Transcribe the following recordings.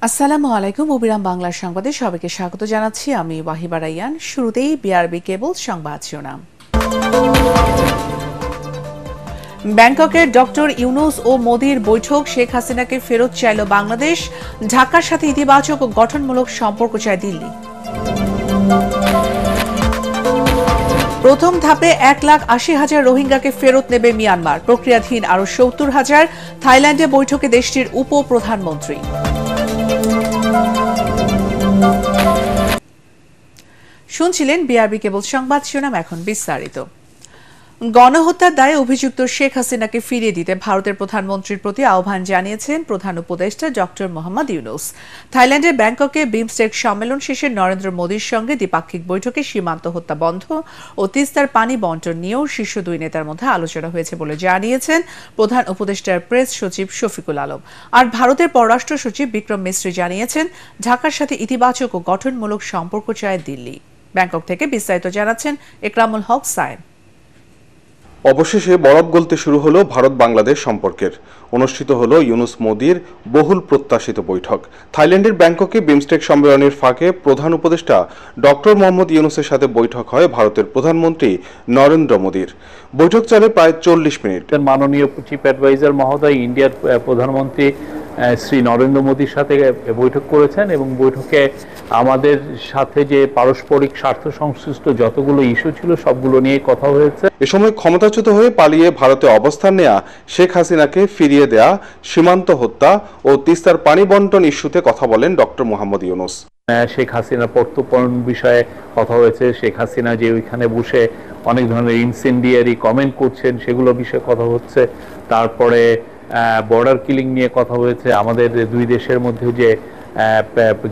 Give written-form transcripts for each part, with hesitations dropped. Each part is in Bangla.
আসসালামু আলাইকুম। অবিরাম বাংলা সংবাদে সবাইকে স্বাগত জানাচ্ছি। আমি ওয়াহিবা রাইয়ান। শুরুতেই বিআরবি কেবল সংবাদ শিরোনাম। ব্যাংককের ডক্টর ইউনূস ও মোদির বৈঠক, শেখ হাসিনাকে ফেরত চাইল বাংলাদেশ, ঢাকার সাথে ইতিবাচক ও গঠনমূলক সম্পর্ক চায় দিল্লি। প্রথম ধাপে 1,80,000 রোহিঙ্গাকে ফেরত নেবে মিয়ানমার, প্রক্রিয়াধীন আরও 70,000। থাইল্যান্ডে বৈঠকে দেশটির উপপ্রধানমন্ত্রী। শুনছিলেন বিআরবি কেবল সংবাদ শিরোনাম, এখন বিস্তারিত। গণহত্যার দায়ে অভিযুক্ত শেখ হাসিনাকে ফিরিয়ে দিতে ভারতের প্রধানমন্ত্রীর প্রতি আহ্বান জানিয়েছেন প্রধান উপদেষ্টা ডক্টর মোহাম্মদ ইউনূস। থাইল্যান্ডের ব্যাংককে বিমস্টেক সম্মেলন শেষে নরেন্দ্র মোদীর সঙ্গে দ্বিপাক্ষিক বৈঠকে সীমান্ত হত্যা বন্ধ ও তিস্তার পানি বণ্টন নিয়েও শীর্ষ দুই নেতার মধ্যে আলোচনা হয়েছে বলে জানিয়েছেন প্রধান উপদেষ্টার প্রেস সচিব শফিকুল আলম। আর ভারতের পররাষ্ট্র সচিব বিক্রম মিশ্রি জানিয়েছেন ঢাকার সাথে ইতিবাচক ও গঠনমূলক সম্পর্ক চায় দিল্লি। ব্যাংকক থেকে বিস্তারিত জানাচ্ছেন একরামুল হক সায়েম। অবশেষে বরফ গলতে শুরু হলো ভারত বাংলাদেশ সম্পর্কের। অনুষ্ঠিত হলো ইউনূস মোদির বহুল প্রত্যাশিত বৈঠক। থাইল্যান্ডের ব্যাংককে বিমস্টেক সম্মেলনের ফাঁকে প্রধান উপদেষ্টা ডক্টর মোহাম্মদ ইউনূসের সাথে বৈঠক হয় ভারতের প্রধানমন্ত্রী নরেন্দ্র মোদির। বৈঠক চলে প্রায় 40 মিনিট। মাননীয় চিফ অ্যাডভাইজার মহোদয় ইন্ডিয়ার প্রধানমন্ত্রী শ্রী নরেন্দ্র মোদীর সাথে বৈঠক করেছেন এবং বৈঠকে আমাদের সাথে যে পারস্পরিক স্বার্থ সংশ্লিষ্ট যতগুলো ইস্যু ছিল সবগুলো নিয়ে কথা হয়েছে। এ সময় ক্ষমতাচ্যুত হয়ে পালিয়ে ভারতে অবস্থান নেয়া শেখ হাসিনাকে ফিরিয়ে দেয়া, সীমান্ত হত্যা ও তিস্তার পানি বণ্টন ইস্যুতে কথা বলেন ডক্টর মোহাম্মদ ইউনূস। শেখ হাসিনার প্রত্যর্পণ বিষয়ে কথা হয়েছে। শেখ হাসিনা যে ওইখানে বসে অনেক ধরনের ইনসেন্ডিয়ারি কমেন্ট করছেন সেগুলো বিষয়ে কথা হচ্ছে। তারপরে বর্ডার কিলিং নিয়ে কথা হয়েছে। আমাদের দুই দেশের মধ্যে যে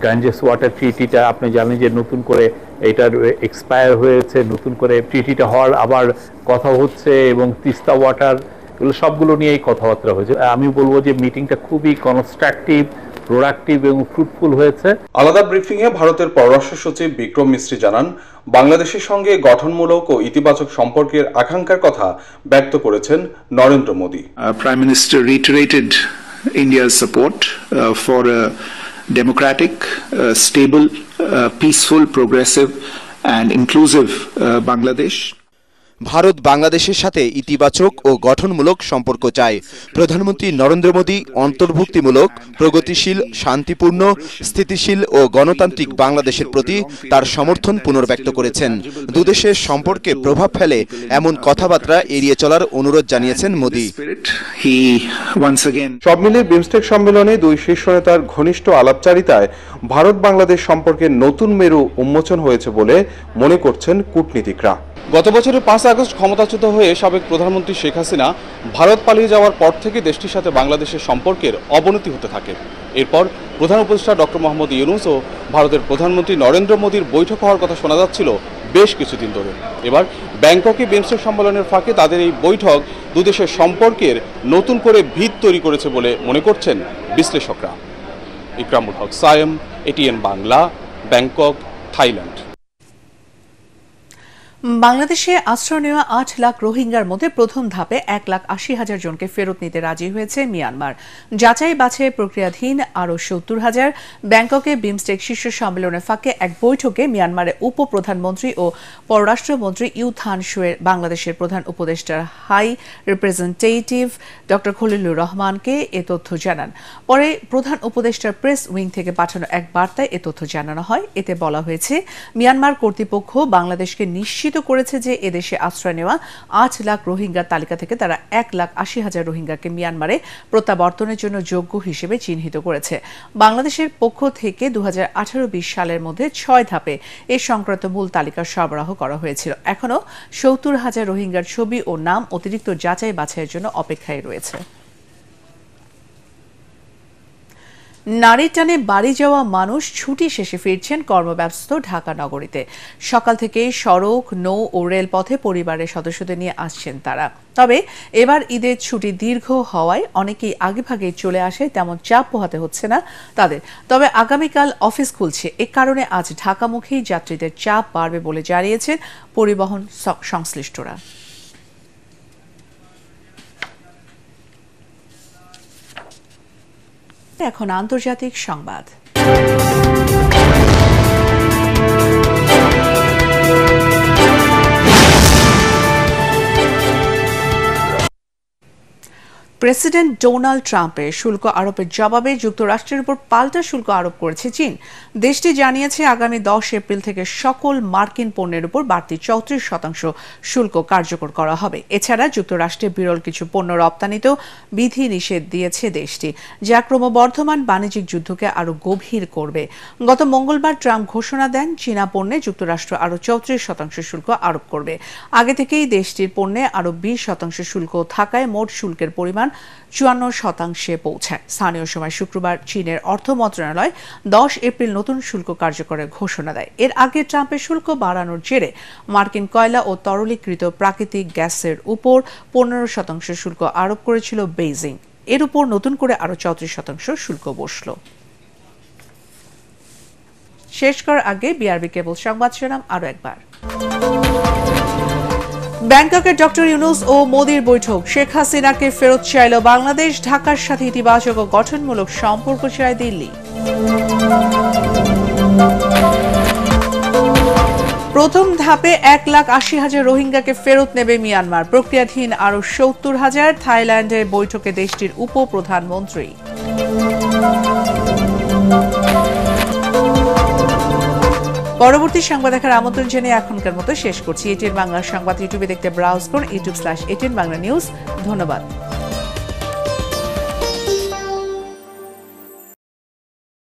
গাঞ্জেস ওয়াটার ট্রিটিটা আপনি জানেন যে নতুন করে এটার এক্সপায়ার হয়েছে, নতুন করে ট্রিটিটা হওয়ার আবার কথা হচ্ছে, এবং তিস্তা ওয়াটার, এগুলো সবগুলো নিয়েই কথাবার্তা হয়েছে। আমি বলবো যে মিটিংটা খুবই কনস্ট্রাকটিভ, প্রোডাক্টিভ এবং ফ্রুটফুল হয়েছে। আলাদা ব্রিফিংয়ে ভারতের পররাষ্ট্র সচিব বিক্রম মিশ্রি জানান, বাংলাদেশের সঙ্গে গঠনমূলক ও ইতিবাচক সম্পর্কের আকাঙ্ক্ষার কথা ব্যক্ত করেছেন Narendra Modi. Prime Minister reiterated India's support for a democratic, stable, peaceful, progressive and inclusive Bangladesh. Bharat বাংলাদেশের সাথে ইতিবাচক ও গঠনমূলক সম্পর্ক চায়। প্রধানমন্ত্রী নরেন্দ্র মোদী অন্তর্ভুক্তিমূলক, প্রগতিশীল, শান্তিপূর্ণ, স্থিতিশীল ও গণতান্ত্রিক বাংলাদেশের প্রতি তার সমর্থন পুনর্ব্যক্ত করেছেন। দুদেশের সম্পর্কে প্রভাব ফেলে এমন কথাবার্তা এড়িয়ে চলার অনুরোধ জানিয়েছেন মোদী। সব মিলিয়ে বিমস্টেক সম্মেলনে দুই শীর্ষ নেতার ঘনিষ্ঠ আলাপচারিতায় ভারত বাংলাদেশ সম্পর্কের নতুন মেরু উন্মোচন হয়েছে বলে মনে করছেন কূটনীতিকরা। গত বছরের 5 আগস্ট ক্ষমতাচ্যুত হয়ে সাবেক প্রধানমন্ত্রী শেখ হাসিনা ভারত পালিয়ে যাওয়ার পর থেকে দেশটির সাথে বাংলাদেশের সম্পর্কের অবনতি হতে থাকে। এরপর প্রধান উপদেষ্টা ডক্টর মোহাম্মদ ইউনূস ও ভারতের প্রধানমন্ত্রী নরেন্দ্র মোদীর বৈঠক হওয়ার কথা শোনা যাচ্ছিল বেশ কিছুদিন ধরে। এবার ব্যাংককে বিমস্টেক সম্মেলনের ফাঁকে তাদের এই বৈঠক দুদেশের সম্পর্কের নতুন করে ভিত তৈরি করেছে বলে মনে করছেন বিশ্লেষকরা। Ikramul Haque Sayem, ATN Bangla, Bangkok, Thailand. বাংলাদেশে আশ্রয় নেওয়া 8 লাখ রোহিঙ্গার মধ্যে প্রথম ধাপে 1,80,000 জনকে ফেরত নিতে রাজি হয়েছে মিয়ানমার। যাচাই বাছাই প্রক্রিয়াধীন আরও 70,000। ব্যাংককে বিমস্টেক শীর্ষ সম্মেলনের ফাঁকে এক বৈঠকে মিয়ানমারের উপপ্রধানমন্ত্রী ও পররাষ্ট্রমন্ত্রী ইউ থান শুয়ের বাংলাদেশের প্রধান উপদেষ্টার হাই রিপ্রেজেন্টেটিভ ডক্টর খলিলুর রহমানকে এ তথ্য জানান। পরে প্রধান উপদেষ্টার প্রেস উইং থেকে পাঠানো এক বার্তায় এ তথ্য জানানো হয়। এতে বলা হয়েছে, মিয়ানমার কর্তৃপক্ষ বাংলাদেশকে নিশ্চিত করেছে যে এদেশে আশ্রয় নেওয়া 8 লাখ রোহিঙ্গার তালিকা থেকে তারা 1,80,000 রোহিঙ্গাকে মিয়ানমারে প্রত্যাবর্তনের জন্য যোগ্য হিসেবে চিহ্নিত করেছে। বাংলাদেশের পক্ষ থেকে 2018-20 সালের মধ্যে 6 ধাপে এ সংক্রান্ত মূল তালিকা সরবরাহ করা হয়েছিল। এখনও 70,000 রোহিঙ্গার ছবি ও নাম অতিরিক্ত যাচাই বাছাইয়ের জন্য অপেক্ষায় রয়েছে। নারী টানে বাড়ি যাওয়া মানুষ ছুটি শেষে ফিরছেন কর্মব্যস্ত ঢাকা নগরীতে। সকাল থেকে সড়ক, নৌ ও রেলপথে পরিবারের সদস্যদের নিয়ে আসছেন তারা। তবে এবার ঈদের ছুটি দীর্ঘ হওয়ায় অনেকেই আগেভাগে চলে আসে, তেমন চাপ পোহাতে হচ্ছে না তাদের। তবে আগামীকাল অফিস খুলছে, এ কারণে আজ ঢাকামুখী যাত্রীদের চাপ বাড়বে বলে জানিয়েছেন পরিবহন সংশ্লিষ্টরা। এখন আন্তর্জাতিক সংবাদ। প্রেসিডেন্ট ডোনাল্ড ট্রাম্পের শুল্ক আরোপের জবাবে যুক্তরাষ্ট্রের উপর পাল্টা শুল্ক আরোপ করেছে চীন। দেশটি জানিয়েছে আগামী 10 এপ্রিল থেকে সকল মার্কিন পণ্যের উপর বাড়তি 34% শুল্ক কার্যকর করা হবে। এছাড়া যুক্তরাষ্ট্রে বিরল কিছু পণ্য রপ্তানিতেও বিধি নিষেধ দিয়েছে দেশটি, যা ক্রমবর্ধমান বাণিজ্যিক যুদ্ধকে আরও গভীর করবে। গত মঙ্গলবার ট্রাম্প ঘোষণা দেন চীনা পণ্যে যুক্তরাষ্ট্র আরও 34% শুল্ক আরোপ করবে। আগে থেকেই দেশটির পণ্যে আরও 20% শুল্ক থাকায় মোট শুল্কের পরিমাণ 54% পৌঁছায়। স্থানীয় সময় শুক্রবার চীনের অর্থ মন্ত্রণালয় 10 এপ্রিল নতুন শুল্ক কার্যকরের ঘোষণা দেয়। এর আগে ট্রাম্পের শুল্ক বাড়ানোর জেরে মার্কিন কয়লা ও তরলীকৃত প্রাকৃতিক গ্যাসের উপর 15% শুল্ক আরোপ করেছিল বেইজিং। এর উপর নতুন করে আরও 34% শুল্ক বসল। শেষ করার আগে বিআরবি কেবল সংবাদ শিরোনাম আরও একবার। ব্যাংককের ডক্টর ইউনূস ও মোদির বৈঠক, শেখ হাসিনাকে ফেরত চাইল বাংলাদেশ, ঢাকার সাথে ইতিবাচক ও গঠনমূলক সম্পর্ক চায় দিল্লি। প্রথম ধাপে 1,80,000 রোহিঙ্গাকে ফেরত নেবে মিয়ানমার, প্রক্রিয়াধীন আরও 70,000। থাইল্যান্ডে বৈঠকে দেশটির উপপ্রধানমন্ত্রী। পরবর্তী সংবাদ দেখার আমন্ত্রণ জানিয়ে এখনকার মতো শেষ করছি। এটিএন বাংলা সংবাদ ইউটিউবে দেখতে ব্রাউজ করুন, youtube/ATN Bangla News। ধন্যবাদ।